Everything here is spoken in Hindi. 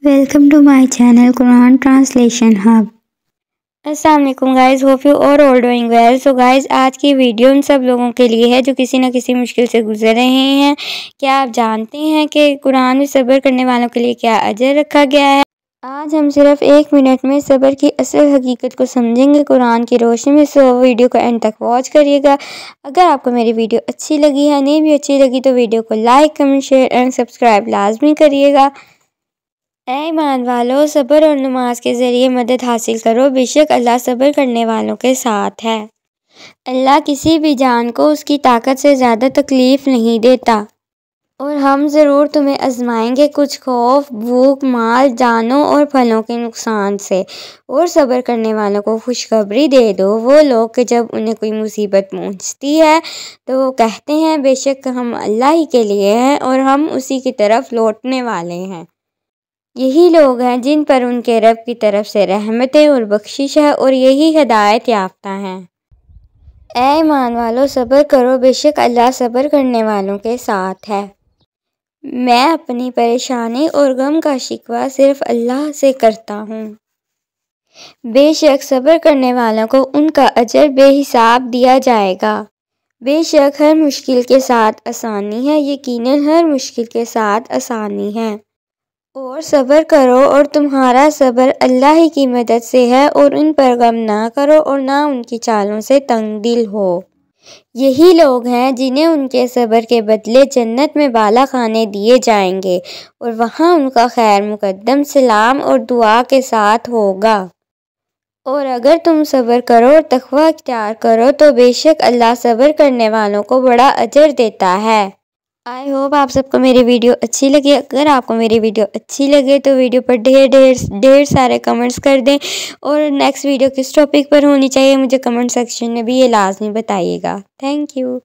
Welcome to my channel Quran translation hub. अस्सलाम वालेकुम guys, hope you all doing well. So guys, आज की वीडियो उन सब लोगों के लिए है जो किसी न किसी मुश्किल से गुजर रहे हैं। क्या आप जानते हैं कि कुरान में सब्र करने वालों के लिए क्या अजर रखा गया है? आज हम सिर्फ 1 मिनट में सब्र की असल हकीकत को समझेंगे कुरान की रोशनी में। सो वीडियो को एंड तक वॉच करिएगा। अगर आपको मेरी वीडियो अच्छी लगी है, नहीं भी अच्छी लगी, तो वीडियो को like, comment, share and subscribe लाजमी करिएगा। ऐ ईमान वालों, सब्र और नमाज के ज़रिए मदद हासिल करो। बेशक अल्लाह सब्र करने वालों के साथ है। अल्लाह किसी भी जान को उसकी ताकत से ज़्यादा तकलीफ़ नहीं देता। और हम ज़रूर तुम्हें आजमाएंगे कुछ खौफ, भूख, माल, जानों और फलों के नुकसान से। और सब्र करने वालों को खुशखबरी दे दो। वो लोग कि जब उन्हें कोई मुसीबत पहुंचती है तो वो कहते हैं, बेशक हम अल्लाह ही के लिए हैं और हम उसी की तरफ लौटने वाले हैं। यही लोग हैं जिन पर उनके रब की तरफ से रहमतें और बख्शिश है और यही हिदायत याफ्ता हैं। ऐ ईमान वालों, सब्र करो, बेशक अल्लाह सब्र करने वालों के साथ है। मैं अपनी परेशानी और गम का शिकवा सिर्फ अल्लाह से करता हूँ। बेशक सब्र करने वालों को उनका अजर बेहिसाब दिया जाएगा। बेशक हर मुश्किल के साथ आसानी है, यकीनन हर मुश्किल के साथ आसानी है। और सब्र करो और तुम्हारा सब्र अल्लाह ही की मदद से है। और उन पर गम ना करो और ना उनकी चालों से तंग दिल हो। यही लोग हैं जिन्हें उनके सब्र के बदले जन्नत में बाला खाने दिए जाएंगे और वहाँ उनका खैर मुकद्दम सलाम और दुआ के साथ होगा। और अगर तुम सब्र करो और तकवा इख्तियार करो तो बेशक अल्लाह सब्र करने वालों को बड़ा अजर देता है। आई होप आप सबको मेरी वीडियो अच्छी लगी। अगर आपको मेरी वीडियो अच्छी लगे तो वीडियो पर ढेर सारे कमेंट्स कर दें। और नेक्स्ट वीडियो किस टॉपिक पर होनी चाहिए मुझे कमेंट सेक्शन में भी ये लाजमी बताइएगा। Thank you.